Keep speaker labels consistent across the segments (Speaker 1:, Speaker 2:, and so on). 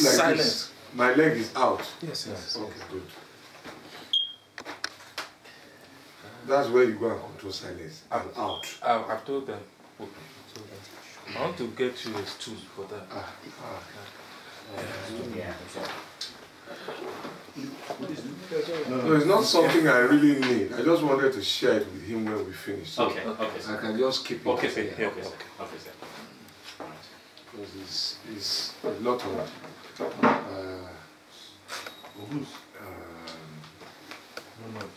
Speaker 1: it like
Speaker 2: silent.
Speaker 1: This. My leg is out.
Speaker 2: Yes, yes.
Speaker 1: Okay, good. That's where you go and control silence. I'm out.
Speaker 2: I've told them. Okay, I want to get you a stool for that.
Speaker 3: Yeah.
Speaker 1: No, it's not something I really need. I just wanted to share it with him when we finish. So
Speaker 3: Okay, okay, sir.
Speaker 1: I can just keep it.
Speaker 3: Okay, sir.
Speaker 1: here.
Speaker 3: Okay, sir. Okay, sir.
Speaker 1: Because it's a lot of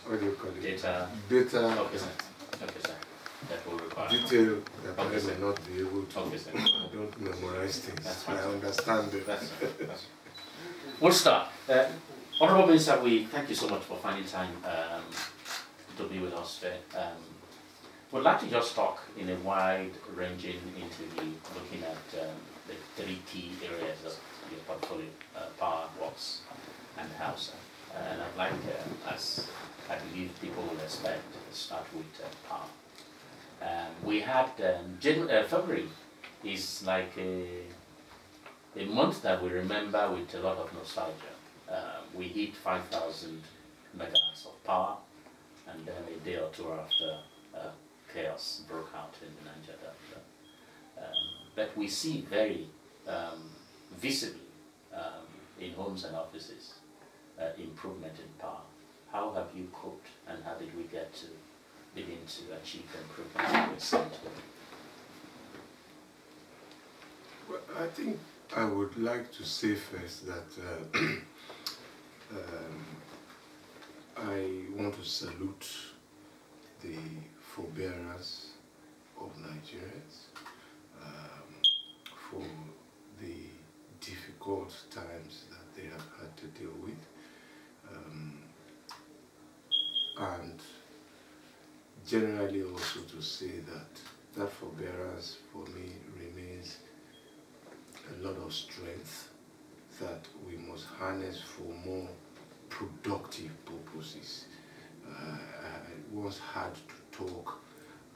Speaker 1: what do you call it?
Speaker 3: Data.
Speaker 1: Data.
Speaker 3: Okay, sir. Okay, sir. That will require.
Speaker 1: Detail that
Speaker 3: Okay,
Speaker 1: I
Speaker 3: sir.
Speaker 1: may not be able to.
Speaker 3: Okay, sir.
Speaker 1: I don't memorize things.
Speaker 3: That's fine.
Speaker 1: I understand it.
Speaker 3: That's We'll start. Honorable Minister, we thank you so much for finding time to be with us today. We'd like to just talk in a wide-ranging interview, looking at the 3 key areas of your portfolio: power, works, and house. And I'd like, as I believe people will expect, to start with power. We had February is like a month that we remember with a lot of nostalgia. We hit 5,000 megawatts of power, and then a day or two after, chaos broke out in the Niger Delta. But we see very visibly in homes and offices improvement in power. How have you coped, and how did we get to begin to achieve the improvements that we're seeing today?
Speaker 1: Well, I think I would like to say first that I want to salute the forbearance of Nigerians for the difficult times that they have had to deal with. And generally also to say that forbearance for me remains a lot of strength that we must harness for more productive purposes. I once had to talk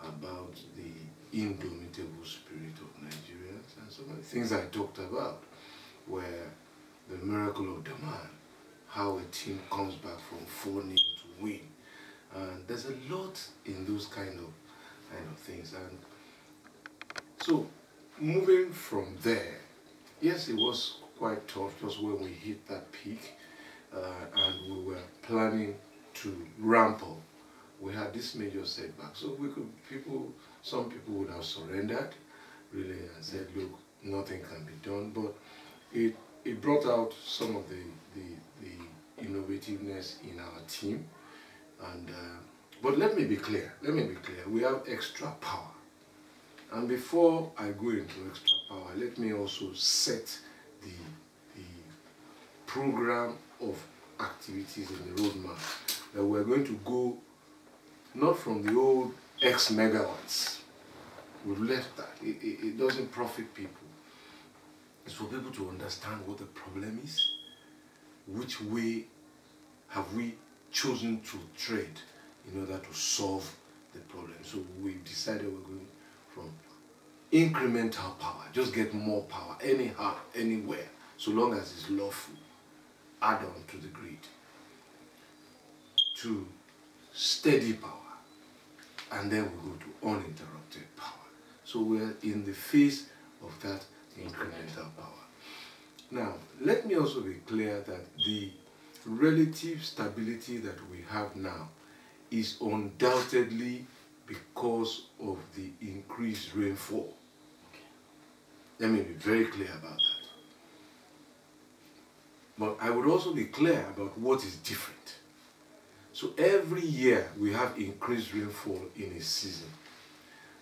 Speaker 1: about the indomitable spirit of Nigerians, and some of the things I talked about were the miracle of the man, how a team comes back from 4-0 to win. And there's a lot in those kind of things. And so moving from there, yes, it was quite tough just when we hit that peak, and we were planning to ramp up. We had this major setback. So some people would have surrendered, really, and said, look, nothing can be done. But it brought out some of the innovativeness in our team. And but let me be clear. We have extra power. And before I go into extra power, let me also set the program of activities in the roadmap that we're going to go not from the old X megawatts. We've left that. It doesn't profit people. It's for people to understand what the problem is, which way have we chosen to trade in order to solve the problem. So we've decided we're going from incremental power, just get more power, anyhow, anywhere, so long as it's lawful, add on to the grid, to steady power, and then we go to uninterrupted power. So we're in the phase of that incremental power. Now, let me also be clear that the relative stability that we have now is undoubtedly because of the increased rainfall. Let me be very clear about that. But I would also be clear about what is different. So every year we have increased rainfall in a season.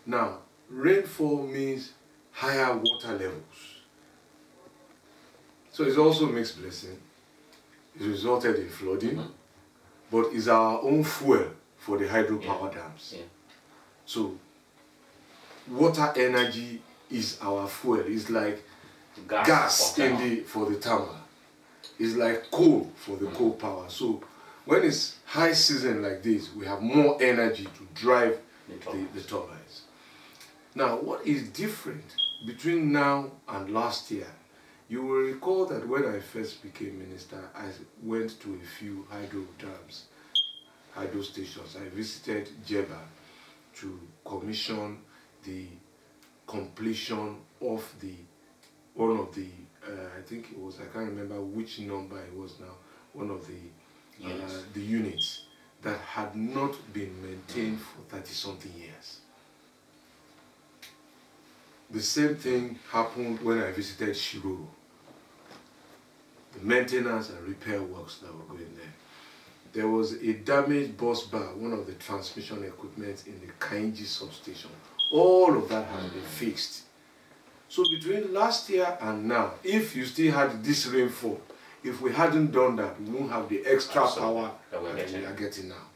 Speaker 1: Now, rainfall means higher water levels. So it's also a mixed blessing. It resulted in flooding, but it's our own fuel for the hydropower dams.
Speaker 3: Yeah.
Speaker 1: So water energy is our fuel. It's like gas for the thermal. It's like coal for the coal power. So when it's high season like this, we have more energy to drive the turbines. Now, what is different between now and last year You will recall that when I first became minister, I went to a few hydro dams, hydro stations. I visited Jeba to commission the completion of one of the, I think it was, I can't remember which number it was now, one of the units that had not been maintained for 30-something years. The same thing happened when I visited Shiroro. The maintenance and repair works that were going there. There was a damaged bus bar, one of the transmission equipment in the Kainji substation. All of that has been fixed. So between last year and now, if you still had this rainfall, if we hadn't done that, we won't have the extra power that we are getting now.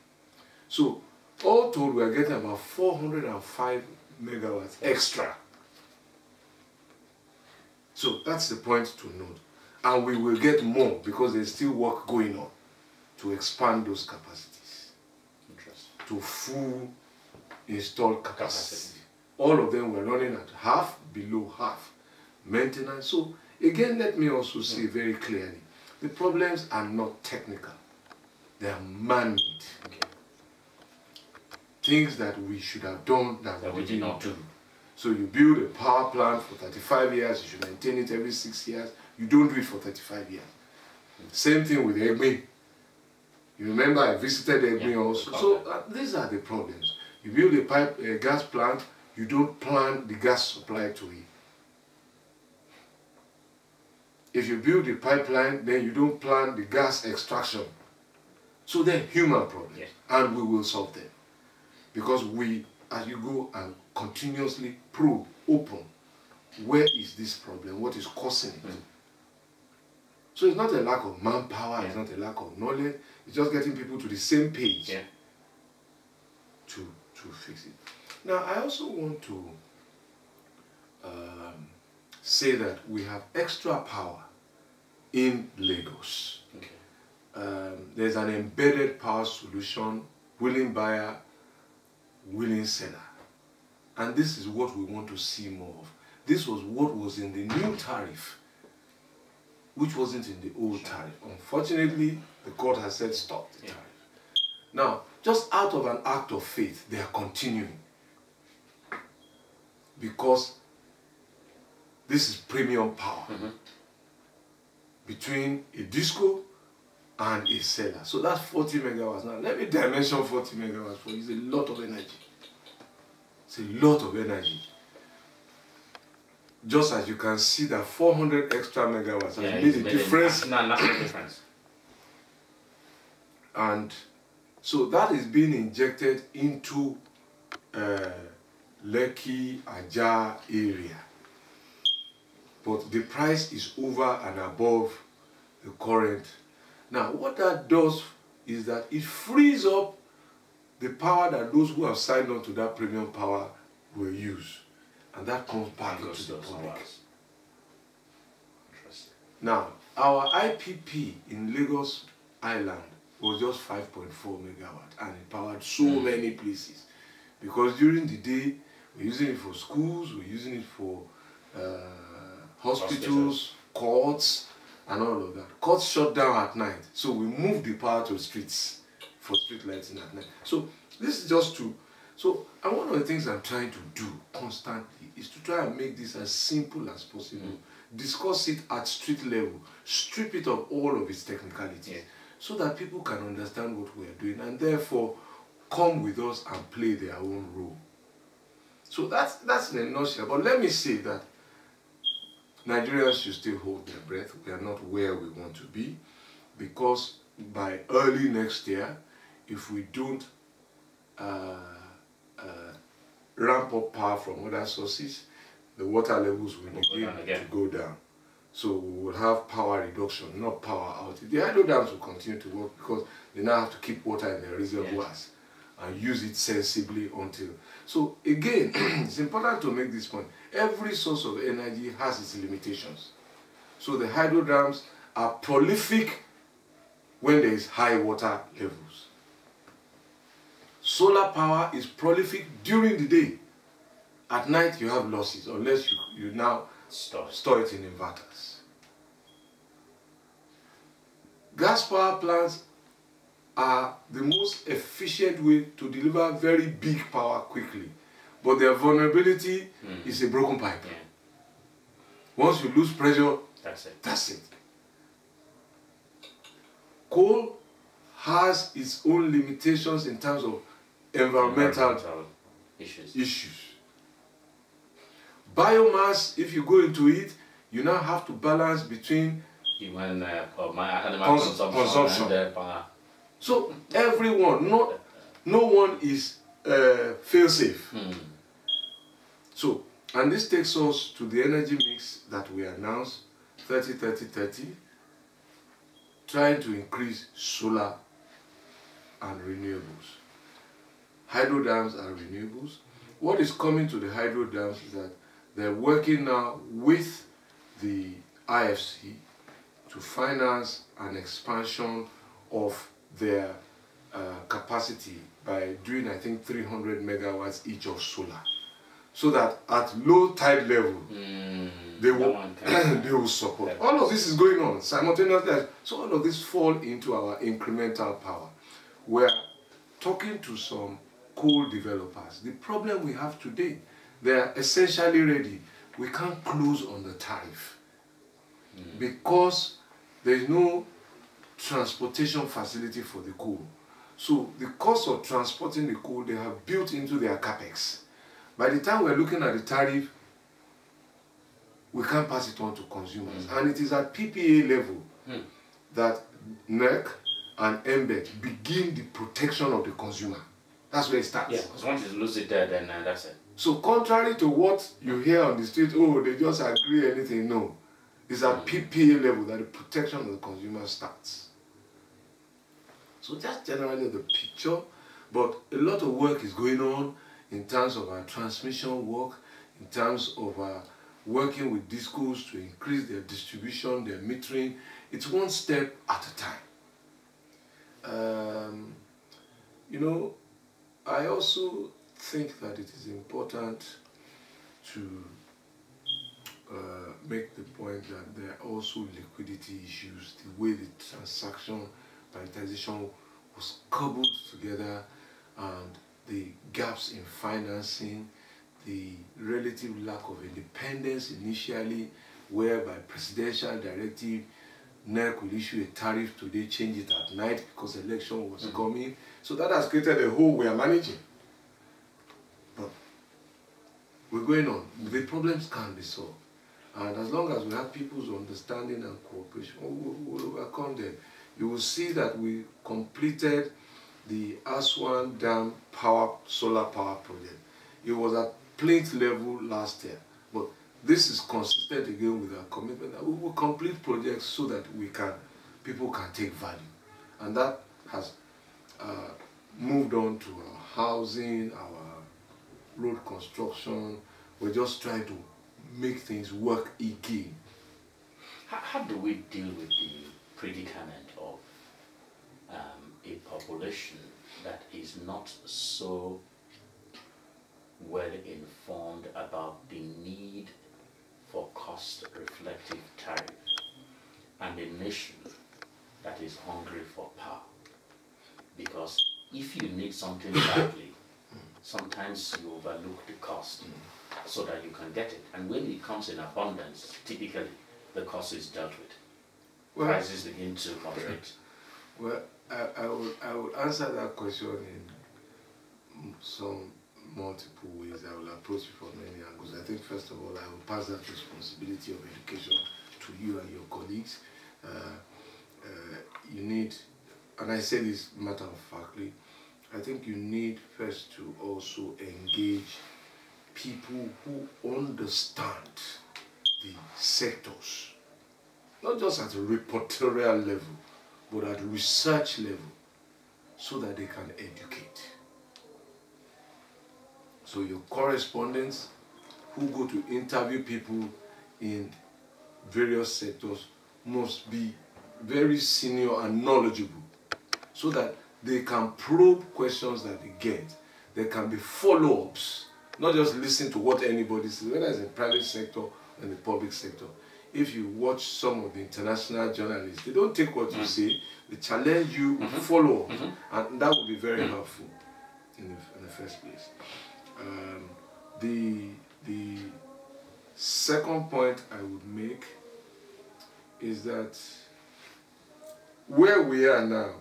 Speaker 1: So all told, we are getting about 405 megawatts extra. So that's the point to note. And we will get more because there's still work going on to expand those capacities to full installed capacity. All of them were running at half, below half maintenance. So again, let me also say very clearly, the problems are not technical. They are man-made. Okay. Things that we should have done that we did not do. So you build a power plant for 35 years, you should maintain it every 6 years. You don't do it for 35 years. Same thing with Egbe. You remember I visited Egbe also. So these are the problems. You build a gas plant, you don't plan the gas supply to it. If you build a pipeline, then you don't plan the gas extraction. So they're human problems, and we will solve them. Because we, as you go and continuously probe, open, where is this problem, what is causing it? So it's not a lack of manpower, it's not a lack of knowledge, it's just getting people to the same page to fix it. Now, I also want to say that we have extra power in Lagos. Okay. There's an embedded power solution, willing buyer, willing seller. And this is what we want to see more of. This was what was in the new tariff, which wasn't in the old tariff. Unfortunately, the court has said stop the tariff. Now, just out of an act of faith, they are continuing. Because this is premium power between a disco and a seller. So that's 40 megawatts. Now, let me dimension 40 megawatts for you. It's a lot of energy. It's a lot of energy. Just as you can see that 400 extra megawatts has made a difference.
Speaker 3: National difference.
Speaker 1: And so that is being injected into Lekki, Ajah area. But the price is over and above the current. Now, what that does is that it frees up the power that those who have signed on to that premium power will use. And that comes back into the public. Now, our IPP in Lagos Island was just 5.4 megawatt and it powered so many places. Because during the day, we're using it for schools, we're using it for hospitals, courts, and all of that. Courts shut down at night, so we moved the power to streets for street lighting at night. So this is just to, and one of the things I'm trying to do constantly is to try and make this as simple as possible. Discuss it at street level, strip it of all of its technicalities, so that people can understand what we are doing and therefore come with us and play their own role. So that's in a nutshell. But let me say that Nigerians should still hold their breath. We are not where we want to be, because by early next year, if we don't ramp up power from other sources, the water levels will begin to go down. So we will have power reduction, not power outage. The hydro dams will continue to work because they now have to keep water in their reservoirs and use it sensibly until. So again, it's important to make this point. Every source of energy has its limitations. So the hydro dams are prolific when there is high water levels. Solar power is prolific during the day. At night you have losses unless you now store it in inverters. gas power plants are the most efficient way to deliver very big power quickly, but their vulnerability is a broken pipe.
Speaker 3: Yeah.
Speaker 1: Once you lose pressure,
Speaker 3: That's it.
Speaker 1: that's it. Coal has its own limitations in terms of environmental issues. Biomass, if you go into it, you now have to balance between
Speaker 3: human animal consumption and power.
Speaker 1: So everyone, no one is fail-safe. So, and this takes us to the energy mix that we announced, 30-30-30, trying to increase solar and renewables. Hydro dams are renewables. What is coming to the hydro dams is that they're working now with the IFC to finance an expansion of their capacity by doing, I think, 300 megawatts each of solar. So that at low tide level, they will support. All of this is going on simultaneously. So all of this fall into our incremental power. We're talking to some coal developers. The problem we have today, they are essentially ready. We can't close on the tariff because there is no transportation facility for the coal. So the cost of transporting the coal, they have built into their capex. By the time we're looking at the tariff, we can't pass it on to consumers. And it is at PPA level that NERC and MBET begin the protection of the consumer. That's where it starts.
Speaker 3: Yeah, because once you lose it there, then that's it.
Speaker 1: So contrary to what you hear on the street, oh, they just agree anything, no. It's at PPA level that the protection of the consumer starts. So that's generally the picture, but a lot of work is going on in terms of our transmission work, in terms of working with discos to increase their distribution, their metering. It's one step at a time. You know, I also think that it is important to make the point that there are also liquidity issues, the way the transaction privatization was cobbled together, and the gaps in financing, the relative lack of independence initially, whereby presidential directive, NERC will issue a tariff today, change it at night because election was coming. So that has created a hole we are managing. But we're going on. The problems can be solved. And as long as we have people's understanding and cooperation, we'll overcome them. You will see that we completed the Aswan Dam solar power project. It was at plinth level last year, but this is consistent again with our commitment that we will complete projects so that people can take value. And that has moved on to our housing, our road construction. We're just trying to make things work again.
Speaker 3: How do we deal with the predicament of a population that is not so well informed about the need for cost-reflective tariffs, and a nation that is hungry for power? Because if you need something badly, sometimes you overlook the cost so that you can get it. And when it comes in abundance, typically the cost is dealt with. Well, prices begin to moderate.
Speaker 1: Well, I will answer that question in some multiple ways. I will approach it from many angles. I think first of all, I will pass that responsibility of education to you and your colleagues. You need, and I say this matter of factly, I think you need first to also engage people who understand the sectors, not just at a reportorial level, but at research level, so that they can educate. So your correspondents who go to interview people in various sectors must be very senior and knowledgeable, so that they can probe questions that they get. There can be follow-ups, not just listen to what anybody says, whether it's in the private sector or in the public sector. if you watch some of the international journalists, they don't take what you say, they challenge you, follow up, and that would be very helpful in the first place. The second point I would make is that where we are now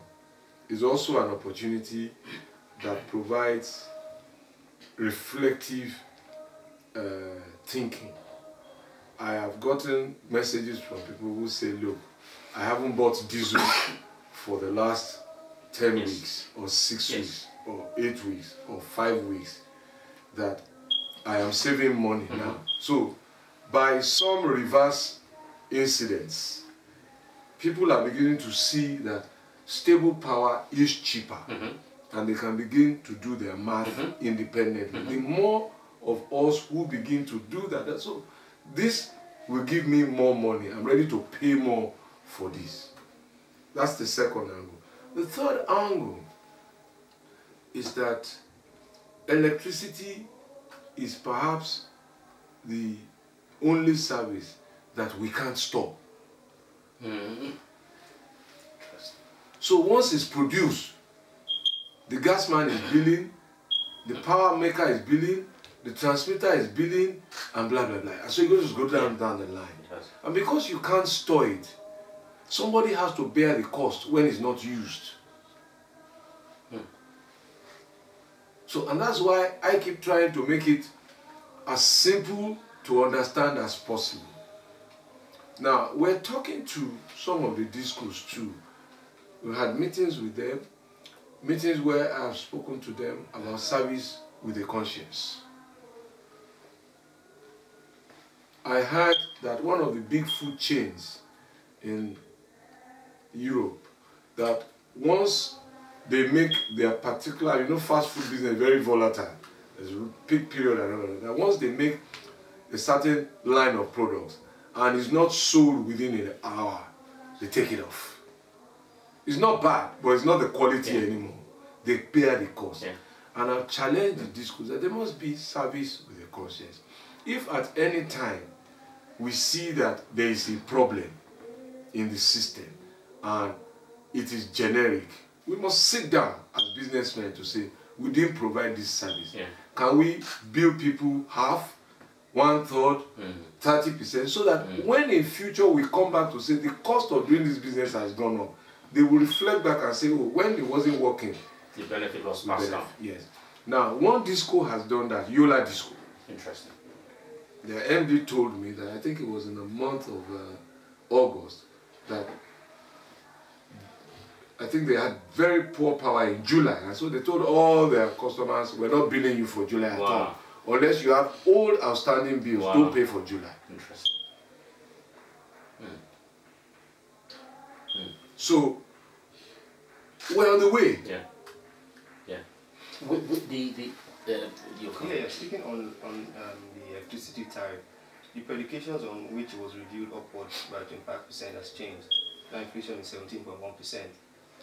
Speaker 1: is also an opportunity that provides reflective thinking. I have gotten messages from people who say, look, I haven't bought diesel for the last 10 weeks or 6 weeks or 8 weeks or 5 weeks, that I am saving money now. So by some reverse incidents, people are beginning to see that stable power is cheaper, and they can begin to do their math independently. The more of us who begin to do that, so this will give me more money. I'm ready to pay more for this. That's the second angle. The third angle is that electricity is perhaps the only service that we can't stop. So once it's produced, the gas man is billing, the power maker is billing, the transmitter is billing, and blah blah blah. So you just go down the line. And because you can't store it, somebody has to bear the cost when it's not used. So, and that's why I keep trying to make it as simple to understand as possible. Now, we're talking to some of the discos too. We had meetings with them, meetings where I've spoken to them about service with a conscience. I heard that one of the big food chains in Europe, that once they make their particular, you know, fast food business very volatile, there's a peak period and all that, once they make a certain line of products and it's not sold within an hour, they take it off. It's not bad, but it's not the quality anymore. They bear the cost. And I've challenged the discourse that there must be service with a conscience. If at any time we see that there is a problem in the system and it is generic, we must sit down as businessmen to say, we didn't provide this service. Can we bill people half, 1/3, 30%, so that when in future we come back to say the cost of doing this business has gone up, they will reflect back and say, oh, when it wasn't working,
Speaker 3: the benefit was passed down.
Speaker 1: Yes. Now, one disco has done that, Yola Disco.
Speaker 3: Interesting.
Speaker 1: The MD told me that I think it was in the month of August that I think they had very poor power in July, and so they told all their customers, we're not billing you for July at all. Unless you have old outstanding bills, don't pay for July.
Speaker 3: Interesting.
Speaker 1: So, we're on the way.
Speaker 4: Speaking on the electricity tariff, the predications on which it was reviewed upwards by 25% has changed. Now inflation is 17.1%.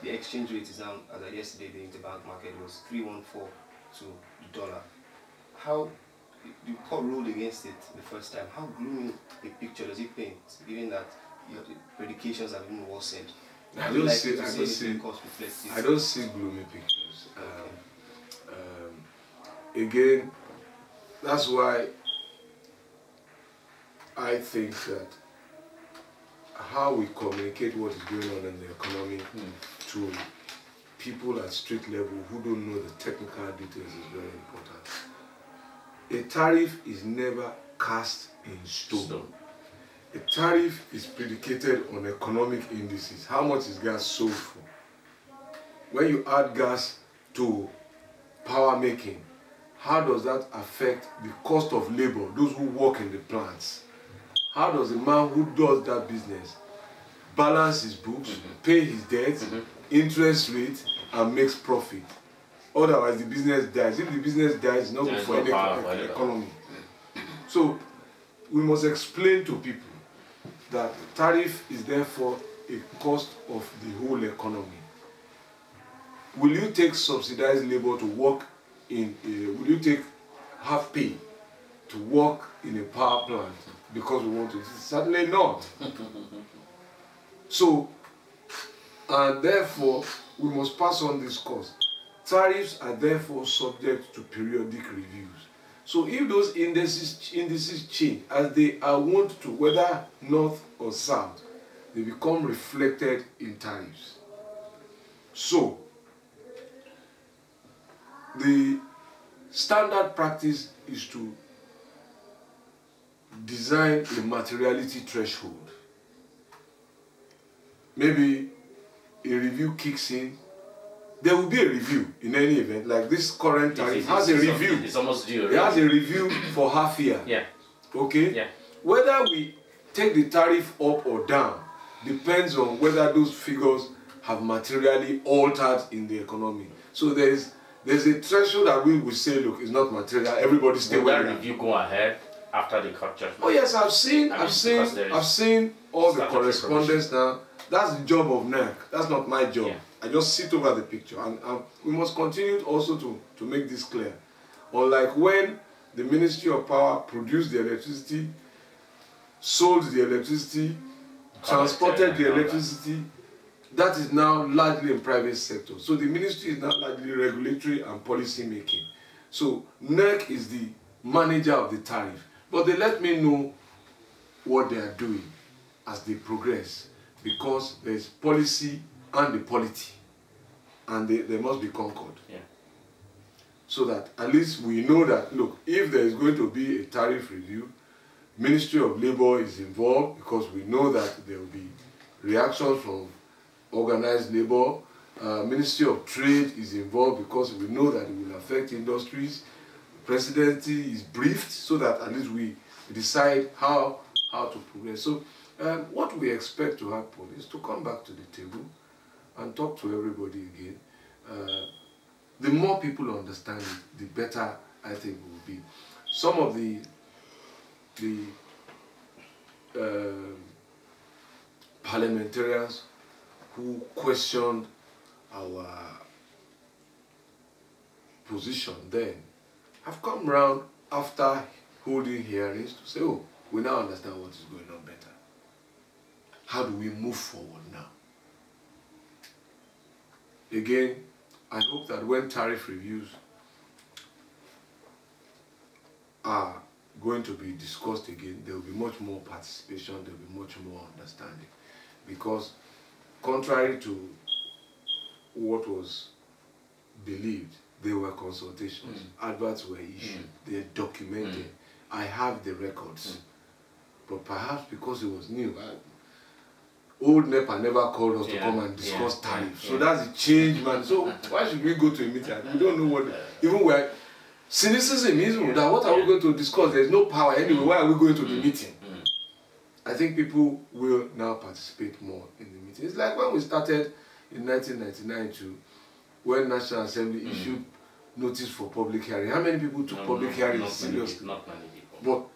Speaker 4: The exchange rate is now, as of yesterday, the interbank market was 314 to the dollar. How the court ruled against it the first time? How gloomy a picture does it paint, given that your predications have been worsened?
Speaker 1: I don't see gloomy pictures. Again, that's why I think that how we communicate what is going on in the economy to people at street level who don't know the technical details is very important. A tariff is never cast in stone. A tariff is predicated on economic indices. How much is gas sold for? When you add gas to power making, how does that affect the cost of labor, those who work in the plants? How does a man who does that business balance his books, pay his debts, interest rate, and makes profit? Otherwise, the business dies. If the business dies, it's not good for any economy. So, we must explain to people that tariff is therefore a cost of the whole economy. Will you take subsidized labor to work in will you take half pay to work in a power plant because we want to. Certainly not. So, and therefore, we must pass on this cost. Tariffs are therefore subject to periodic reviews. So if those indices change, as they are wont to, whether north or south, they become reflected in tariffs. So, the standard practice is to design a materiality threshold. Maybe a review kicks in. There will be a review in any event, like this current tariff has a review.
Speaker 3: It's almost due.
Speaker 1: It has a review for half year.
Speaker 3: Yeah.
Speaker 1: Okay?
Speaker 3: Yeah.
Speaker 1: Whether we take the tariff up or down depends on whether those figures have materially altered in the economy. So there's a threshold that we will say, look, it's not material, everybody stay
Speaker 3: Will
Speaker 1: with
Speaker 3: that review go ahead after the court judgment?
Speaker 1: Oh yes, I've seen all the correspondence now. That's the job of NERC. That's not my job.
Speaker 3: Yeah.
Speaker 1: I just sit over the picture, and we must continue also to make this clear. Unlike when the Ministry of Power produced the electricity, sold the electricity, transported the electricity, that is now largely in private sector. So the ministry is now largely regulatory and policy making. So NERC is the manager of the tariff, but they let me know what they are doing as they progress, because there is policy and the polity, and they must be conquered.
Speaker 3: Yeah.
Speaker 1: So that at least we know that, look, if there is going to be a tariff review, Ministry of Labour is involved, because we know that there will be reactions from organized labor. Ministry of Trade is involved, because we know that it will affect industries. Presidency is briefed, so that at least we decide how to progress. So what we expect to happen is to come back to the table and talk to everybody again. The more people understand it, the better I think it will be. Some of the parliamentarians who questioned our position then have come round after holding hearings to say, oh, we now understand what is going on better. How do we move forward now? Again, I hope that when tariff reviews are going to be discussed again, there will be much more participation, there will be much more understanding. Because contrary to what was believed, there were consultations, adverts were issued, they're documented. I have the records. But perhaps because it was new, old NEPA never called us to come and discuss tariffs. So that's a change, man. So why should we go to a meeting? We don't know what, even where cynicism is that what are we going to discuss? There's no power anyway. Why are we going to the meeting? I think people will now participate more in the meeting. It's like when we started in 1999 too, when National Assembly issued notice for public hearing. How many people took public hearings seriously?
Speaker 3: Not many people.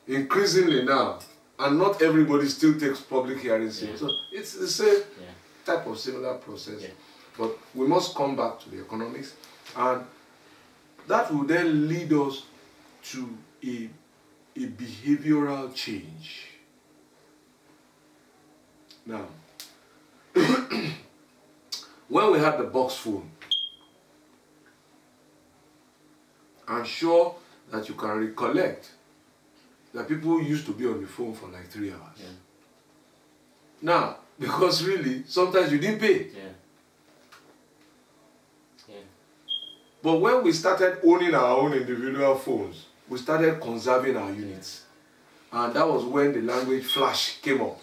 Speaker 1: But increasingly now, and not everybody still takes public hearings seriously. So it's the same type of similar process. But we must come back to the economics, and that will then lead us to a behavioral change. Now, when we had the box phone, I'm sure that you can recollect that people used to be on the phone for like 3 hours. Now, because really, sometimes you didn't pay. But when we started owning our own individual phones, we started conserving our units. And that was when the language flash came up.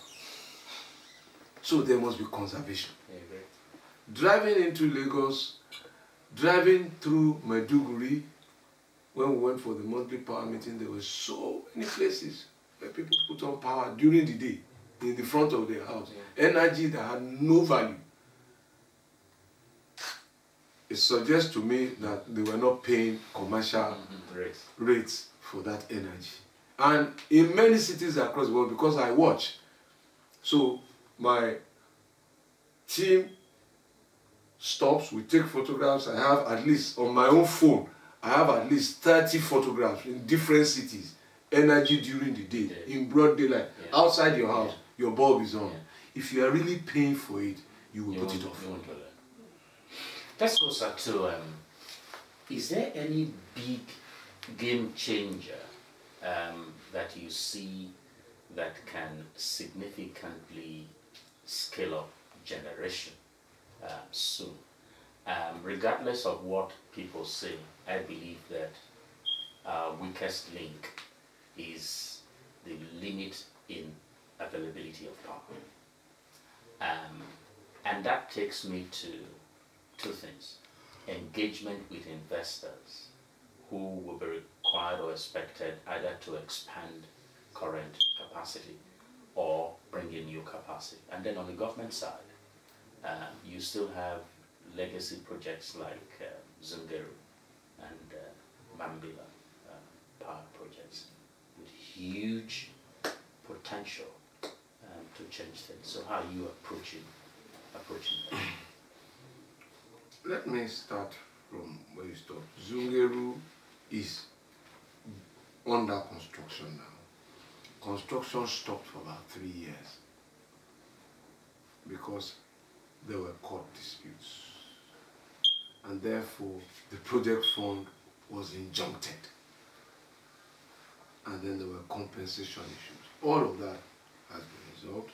Speaker 1: So there must be conservation. Driving into Lagos, driving through Maiduguri, when we went for the monthly power meeting, there were so many places where people put on power during the day in the front of their house. Energy that had no value. It suggests to me that they were not paying commercial rates for that energy. And in many cities across the world, because I watch, so my team stops, we take photographs. I have at least, on my own phone, I have at least 30 photographs in different cities, energy during the day, in broad daylight, outside your house, your bulb is on. If you are really paying for it, you will put it off.
Speaker 3: Let's go, sir, to is there any big game changer that you see that can significantly scale up generation soon? Regardless of what people say, I believe that our weakest link is the limit in availability of power. And that takes me to two things. Engagement with investors who will be required or expected either to expand current capacity or bring in new capacity. And then on the government side, you still have legacy projects like Zungeru and Mambila power projects with huge potential to change things. So how are you approaching that?
Speaker 1: Let me start from where you stop. Zungeru is under construction now. Construction stopped for about 3 years because there were court disputes, and therefore the project fund was injuncted, and then there were compensation issues. All of that has been resolved.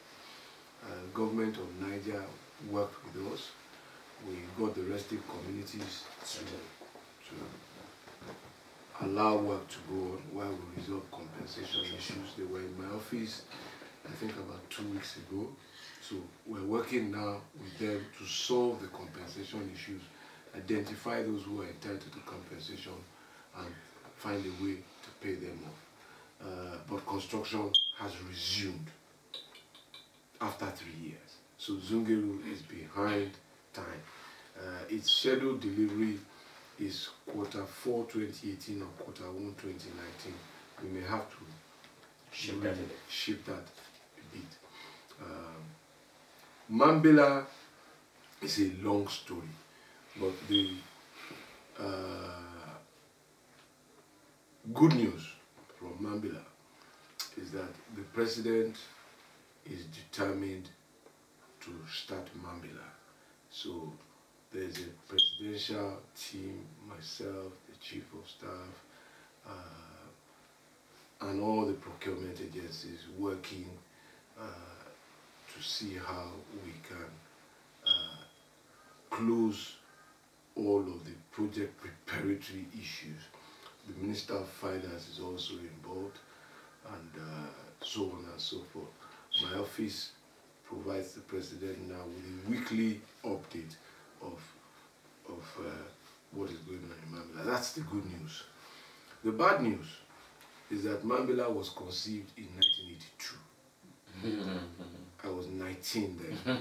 Speaker 1: Government of Niger worked with us. We got the restive communities to allow work to go on while we resolve compensation issues. They were in my office, I think about 2 weeks ago. So we're working now with them to solve the compensation issues, identify those who are entitled to compensation, and find a way to pay them off. But construction has resumed after 3 years. So Zungeru is behind time. Its scheduled delivery is Q4 2018 or Q1 2019. We may have to ship that a bit. Mambila is a long story, but the good news from Mambila is that the president is determined to start Mambila. So there's a presidential team, myself, the chief of staff, and all the procurement agencies working to see how we can close all of the project preparatory issues. The Minister of Finance is also involved, and so on and so forth. My office provides the president now with a weekly update of what is going on in Mambila. That's the good news. The bad news is that Mambila was conceived in 1982. I was 19 then.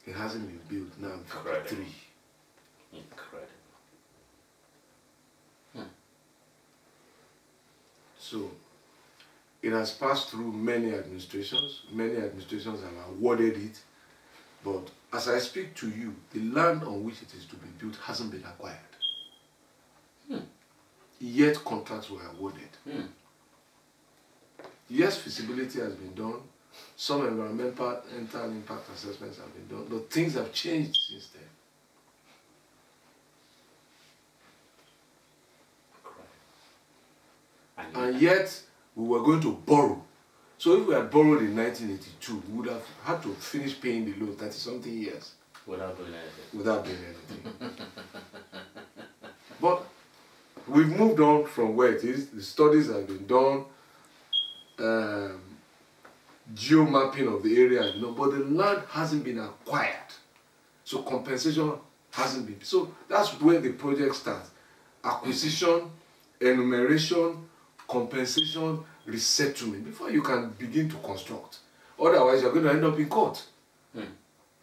Speaker 1: It hasn't been built now. I'm 53.
Speaker 3: Incredible.
Speaker 1: So it has passed through many administrations. Many administrations have awarded it, but as I speak to you, the land on which it is to be built hasn't been acquired. Yet contracts were awarded. Yes, feasibility has been done. Some environmental impact assessments have been done, but things have changed since then. And yet, we were going to borrow. So if we had borrowed in 1982, we would have had to finish paying the loan 30-something years.
Speaker 3: Without doing anything.
Speaker 1: Without doing anything. But we've moved on from where it is. The studies have been done. Geo-mapping of the area, but the land hasn't been acquired. So compensation hasn't been. So that's where the project starts. Acquisition, enumeration, compensation, resettlement, before you can begin to construct. Otherwise, you're going to end up in court.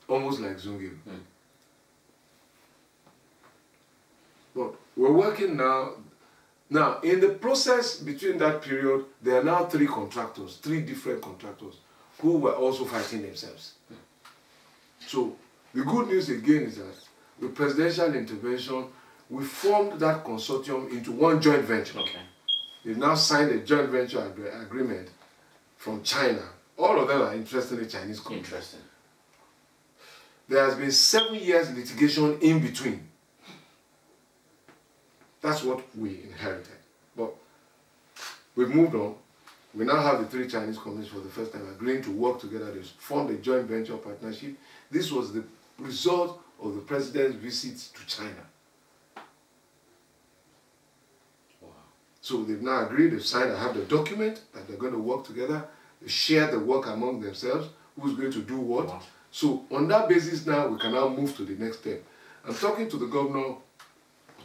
Speaker 1: Almost like Zungeru. But we're working now. Now, in the process between that period, there are now 3 contractors, 3 different contractors, who were also fighting themselves. So, the good news again is that with presidential intervention, we formed that consortium into one joint venture. They've now signed a joint venture agreement from China. All of them are interestingly Chinese companies.
Speaker 3: Interesting.
Speaker 1: There has been 7 years litigation in between. That's what we inherited. But we've moved on. We now have the 3 Chinese companies for the first time agreeing to work together. They formed a joint venture partnership. This was the result of the president's visit to China.
Speaker 3: Wow.
Speaker 1: So they've now agreed, they've signed, I have the document that they're going to work together. They share the work among themselves, who's going to do what.
Speaker 3: Wow.
Speaker 1: So on that basis now, we can now move to the next step. I'm talking to the governor of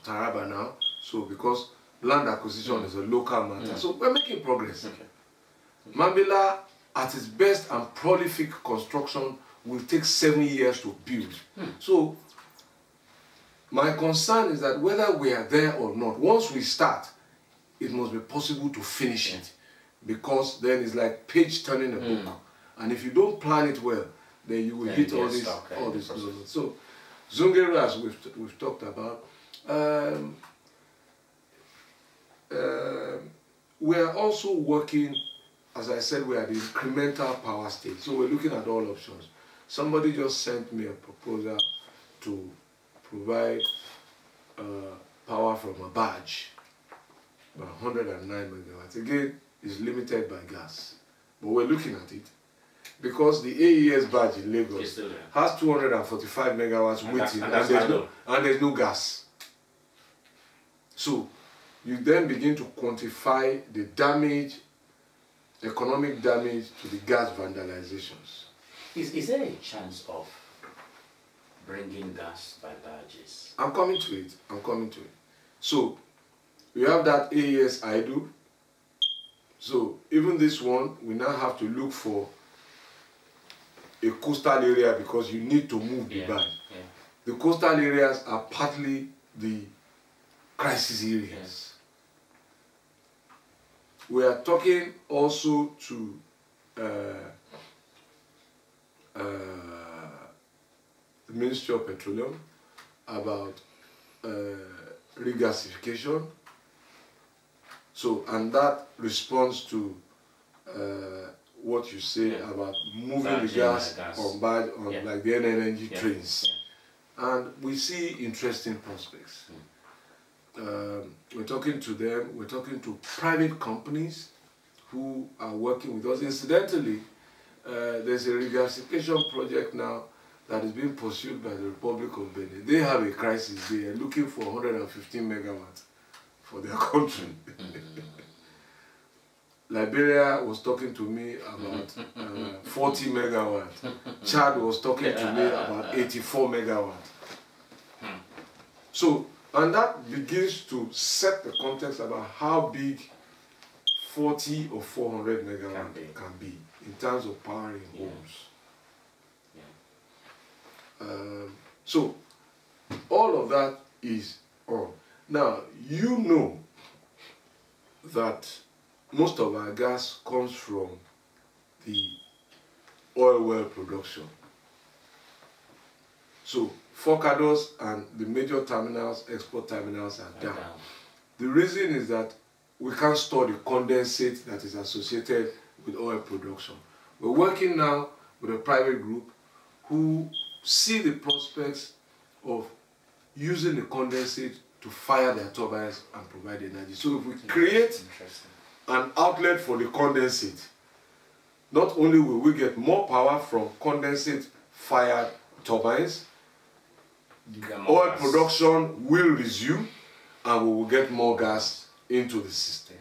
Speaker 1: Taraba now, so because land acquisition is a local matter. So we're making progress.
Speaker 3: Okay.
Speaker 1: Mambila, at its best and prolific construction, will take 7 years to build. So my concern is that whether we are there or not, once we start, it must be possible to finish it. Because then it's like page turning a book. And if you don't plan it well, then you will hit all this. So Zungeru, as we've talked about, we are also working, as I said, we are the incremental power state. So we're looking at all options. Somebody just sent me a proposal to provide power from a barge, about 109 megawatts. Again, it's limited by gas, but we're looking at it. Because the AES barge in Lagos has 245 megawatts waiting, and there's no gas. So you then begin to quantify the damage, economic damage to the gas vandalizations.
Speaker 3: Is there a chance of bringing gas by barges?
Speaker 1: I'm coming to it. So we have that AES idle. So even this one, we now have to look for a coastal area because you need to move the barge.
Speaker 3: Yeah.
Speaker 1: The coastal areas are partly the crisis areas.
Speaker 3: Yes.
Speaker 1: We are talking also to the Ministry of Petroleum about regasification. So, and that responds to what you say about moving the gas on like the NNNG trains. And we see interesting prospects. We're talking to them, we're talking to private companies who are working with us. Incidentally, there's a regasification project now that is being pursued by the Republic of Benin. They have a crisis. They are looking for 115 megawatts for their country. Liberia was talking to me about 40 megawatts. Chad was talking to me about 84 megawatts. So, and that begins to set the context about how big 40 or 400 megawatts can be in terms of powering homes. So, all of that is on. Now, you know that most of our gas comes from the oil well production. So, Forcados and the major terminals, export terminals are down. The reason is that we can't store the condensate that is associated with oil production. We're working now with a private group who see the prospects of using the condensate to fire their turbines and provide energy. So if we create an outlet for the condensate, not only will we get more power from condensate fired turbines, oil production will resume and we will get more gas into the system.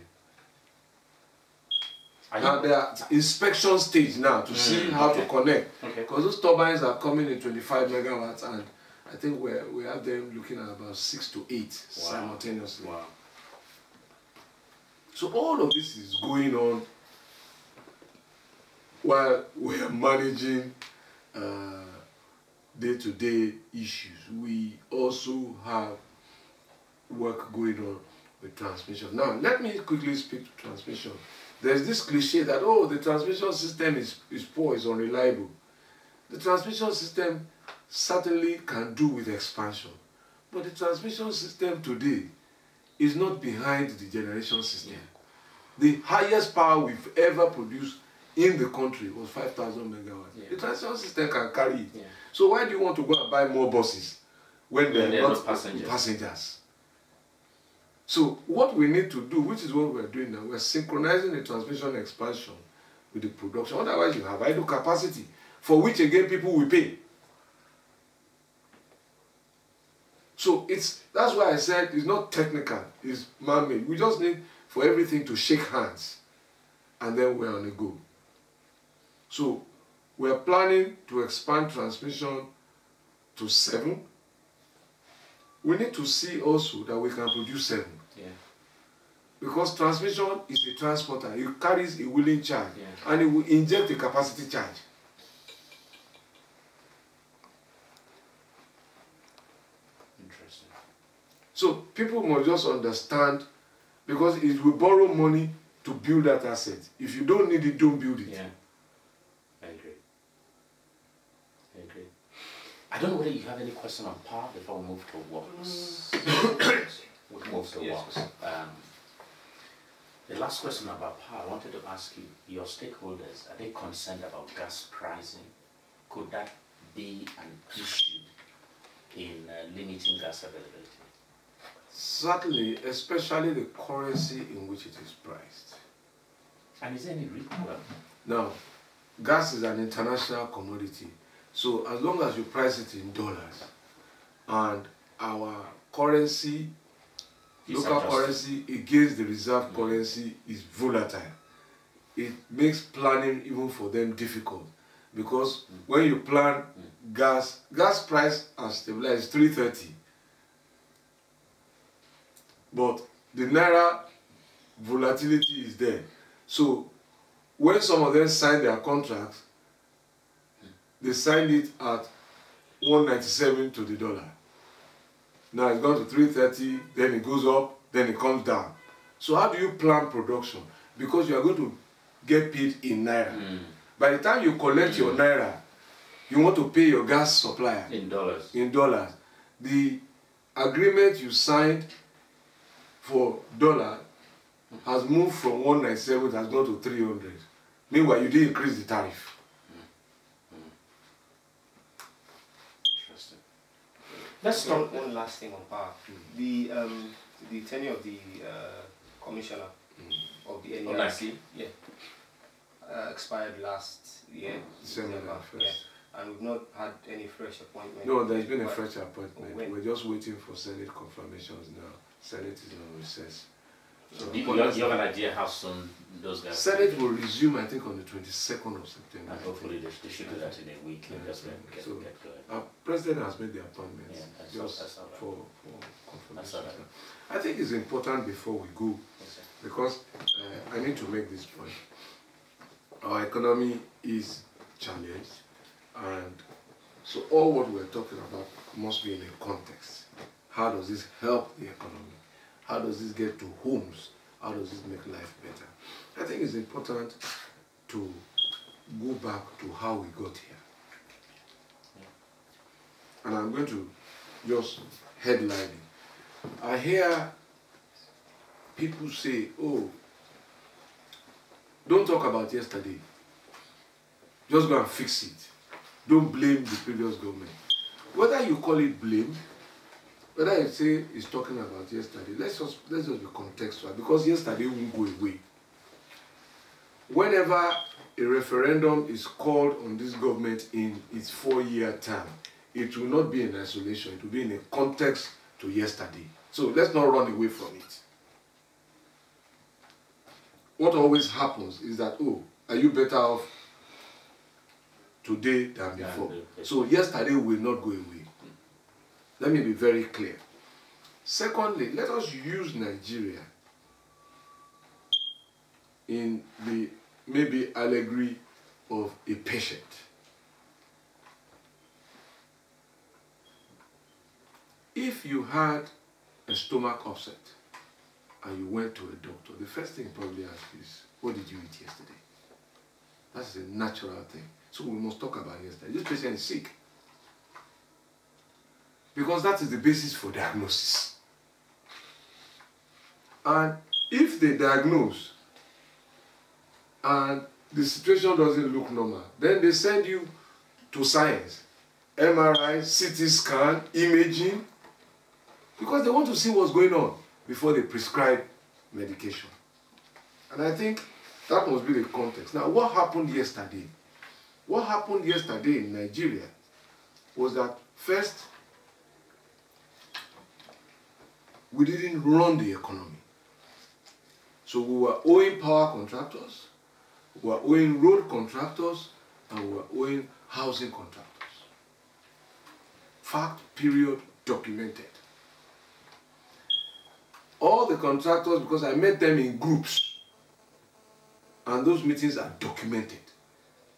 Speaker 1: Now they are at inspection stage now to see how to connect. Because those turbines are coming in 25 megawatts and I think we have them looking at about 6 to 8 simultaneously.
Speaker 3: Wow.
Speaker 1: So all of this is going on while we are managing day-to-day issues. We also have work going on with transmission. Now, let me quickly speak to transmission. There's this cliche that, oh, the transmission system is poor, is unreliable. The transmission system certainly can do with expansion. But the transmission system today is not behind the generation system. The highest power we've ever produced in the country was 5,000 megawatts.
Speaker 3: Yeah.
Speaker 1: The transmission system can carry it.
Speaker 3: Yeah.
Speaker 1: So why do you want to go and buy more buses when they're not
Speaker 3: passengers?
Speaker 1: So what we need to do, which is what we're doing now, we're synchronizing the transmission expansion with the production. Otherwise you have idle capacity, for which again people will pay. So that's why I said it's not technical, it's man-made. We just need for everything to shake hands, and then we're on a go. So we're planning to expand transmission to 7. We need to see also that we can produce 7.
Speaker 3: Yeah.
Speaker 1: Because transmission is a transporter. It carries a wheeling charge,
Speaker 3: yeah.
Speaker 1: and it will inject a capacity charge.
Speaker 3: Interesting.
Speaker 1: So people must just understand, because it will borrow money to build that asset. If you don't need it, don't build it.
Speaker 3: Yeah. I agree. I don't know whether you have any question on power before we move to works. We move to works. The last question about power, I wanted to ask you, your stakeholders, are they concerned about gas pricing? Could that be an issue in limiting gas availability?
Speaker 1: Certainly, especially the currency in which it is priced.
Speaker 3: And is there any reason?
Speaker 1: Now, gas is an international commodity. So as long as you price it in dollars, and our currency, local currency against the reserve currency is volatile, it makes planning even for them difficult. Because when you plan gas price has stabilized 330. But the Naira volatility is there. So when some of them sign their contracts, they signed it at 197 to the dollar. Now it's gone to 330, then it goes up, then it comes down. So how do you plan production? Because you are going to get paid in Naira. By the time you collect your Naira, you want to pay your gas supplier
Speaker 3: in dollars.
Speaker 1: In dollars. The agreement you signed for dollar has moved from 197, has gone to 300. Meanwhile, you didn't increase the tariff.
Speaker 3: Let's talk
Speaker 4: one last thing on power. The tenure of the commissioner of the NERC expired last year,
Speaker 1: December 1st.
Speaker 4: And we've not had any fresh appointment.
Speaker 1: No, there's been a fresh appointment. We're just waiting for Senate confirmations now. Senate is on recess.
Speaker 3: So do you have an idea how soon those guys...
Speaker 1: Senate will resume, I think, on the 22nd of September.
Speaker 3: And hopefully they should do that in a week. Just get going.
Speaker 1: Our president has made the appointments just for confirmation. I think it's important before we go, because I need to make this point. Our economy is challenged, and so all what we're talking about must be in a context. How does this help the economy? How does this get to homes? How does this make life better? I think it's important to go back to how we got here. And I'm going to just headline it. I hear people say, oh, don't talk about yesterday. Just go and fix it. Don't blame the previous government. Whether you call it blame, whether I say it's talking about yesterday, let's just be contextual, because yesterday won't go away. Whenever a referendum is called on this government in its 4-year term, it will not be in isolation, it will be in a context to yesterday. So let's not run away from it. What always happens is that, oh, are you better off today than before? So yesterday will not go away. Let me be very clear. Secondly, let us use Nigeria in the maybe allegory of a patient. If you had a stomach upset and you went to a doctor, the first thing you probably ask is, what did you eat yesterday? That's a natural thing. So we must talk about yesterday. This patient is sick. Because that is the basis for diagnosis. And if they diagnose and the situation doesn't look normal, then they send you to science, MRI, CT scan, imaging, because they want to see what's going on before they prescribe medication. And I think that must be the context. Now, what happened yesterday? What happened yesterday in Nigeria was that first, we didn't run the economy. So we were owing power contractors, we were owing road contractors, and we were owing housing contractors. Fact, period, documented. All the contractors, because I met them in groups, and those meetings are documented.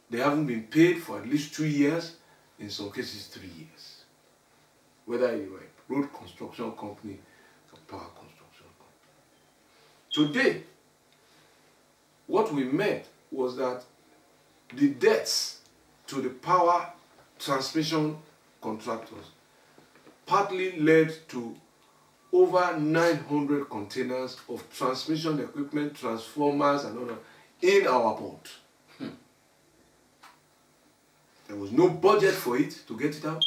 Speaker 1: They haven't been paid for at least 2 years, in some cases 3 years. Whether you were a road construction company or power construction company. Today, what we met was that the debts to the power transmission contractors partly led to over 900 containers of transmission equipment, transformers and all that in our port. There was no budget for it to get it out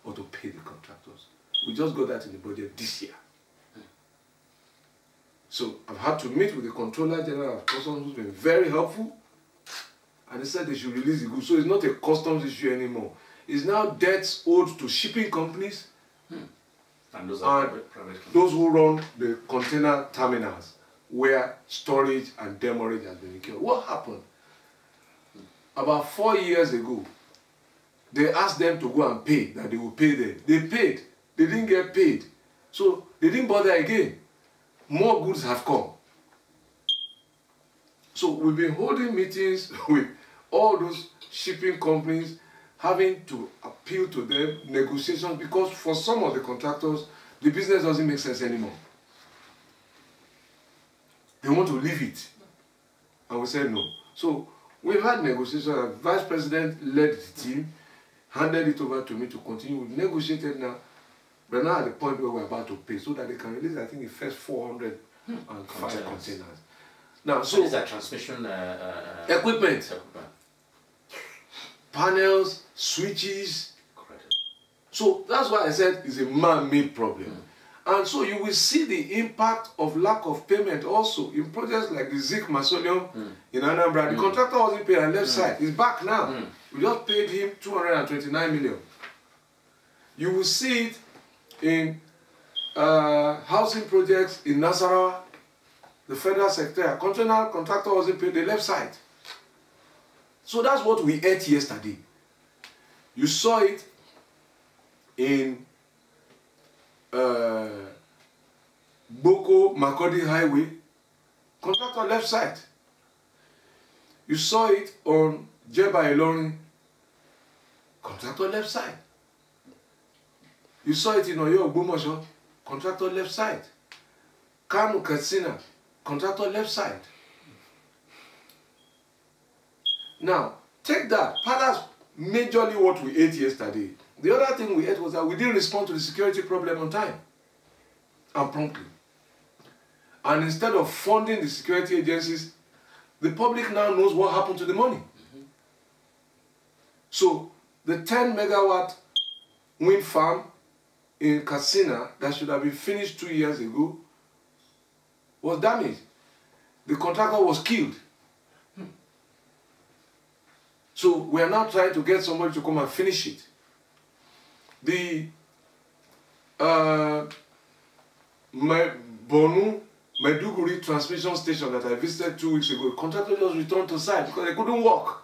Speaker 1: or to pay the contractors. We just got that in the budget this year. So I've had to meet with the Controller General of Customs, who's been very helpful, and they said they should release the goods. So it's not a customs issue anymore. It's now debts owed to shipping companies
Speaker 3: and those are private companies.
Speaker 1: Those who run the container terminals where storage and demurrage has been incurred. What happened? About 4 years ago, they asked them to go and pay, that they will pay them. They paid. They didn't get paid. So they didn't bother again. More goods have come. So we've been holding meetings with all those shipping companies, having to appeal to them, negotiations, because for some of the contractors, the business doesn't make sense anymore. They want to leave it. And we said no. So we've had negotiations. The Vice President led the team, handed it over to me to continue. We've negotiated now. We're now at the point where we're about to pay so that they can release, I think, the first 405 containers. Now, so
Speaker 3: is that transmission
Speaker 1: equipment, panels, switches.
Speaker 3: Correct.
Speaker 1: So that's why I said it's a man-made problem. And so you will see the impact of lack of payment also in projects like the Zik Mausoleum in Anambra. The contractor wasn't paid on the left side. He's back now. We just paid him 229 million. You will see it in housing projects in Nasarawa, the federal sector. Contractor wasn't paid the left side. So that's what we ate yesterday. You saw it in Boko Makodi Highway, contractor left side. You saw it on Jeba Ilorin, contractor left side. You saw it in Oyo Ogbomoso, contractor left side. Kanu Katsina, contractor left side. Now, take that. That's majorly what we ate yesterday. The other thing we ate was that we didn't respond to the security problem on time and promptly. And instead of funding the security agencies, the public now knows what happened to the money. So the 10 megawatt wind farm in Katsina that should have been finished 2 years ago was damaged. The contractor was killed. So we are now trying to get somebody to come and finish it. The Bonu Maiduguri transmission station that I visited 2 weeks ago, the contractor just returned to site because they couldn't work.